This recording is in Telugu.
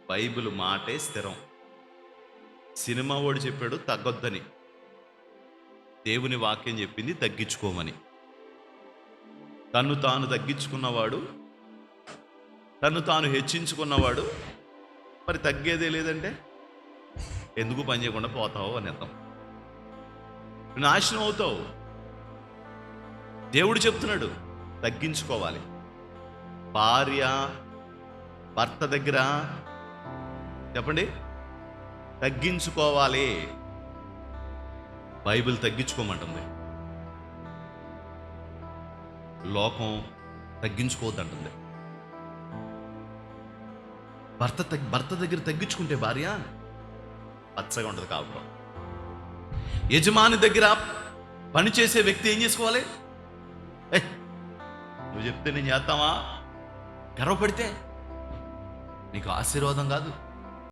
బైబిల్ మాటే స్థిరం. సినిమా వాడు చెప్పాడు తగ్గొద్దని, దేవుని వాక్యం చెప్పింది తగ్గించుకోమని. తన్ను తాను తగ్గించుకున్నవాడు, తన్ను తాను హెచ్చించుకున్నవాడు మరి తగ్గేదే లేదంటే ఎందుకు పని చేయకుండా పోతావు అని అర్థం. నాశనం అవుతావు. దేవుడు చెప్తున్నాడు తగ్గించుకోవాలి. భార్య భర్త దగ్గర చెప్పండి తగ్గించుకోవాలి. బైబిల్ తగ్గించుకోమంటుంది. లోకం తగ్గించుకోవద్దంటుంది. భర్త దగ్గర తగ్గించుకుంటే భార్య పచ్చగా ఉంటుంది కాపురం. యజమాని దగ్గర పనిచేసే వ్యక్తి ఏం చేసుకోవాలి? నువ్వు చెప్తే నేను చేస్తావా? గర్వపడితే నీకు ఆశీర్వాదం కాదు.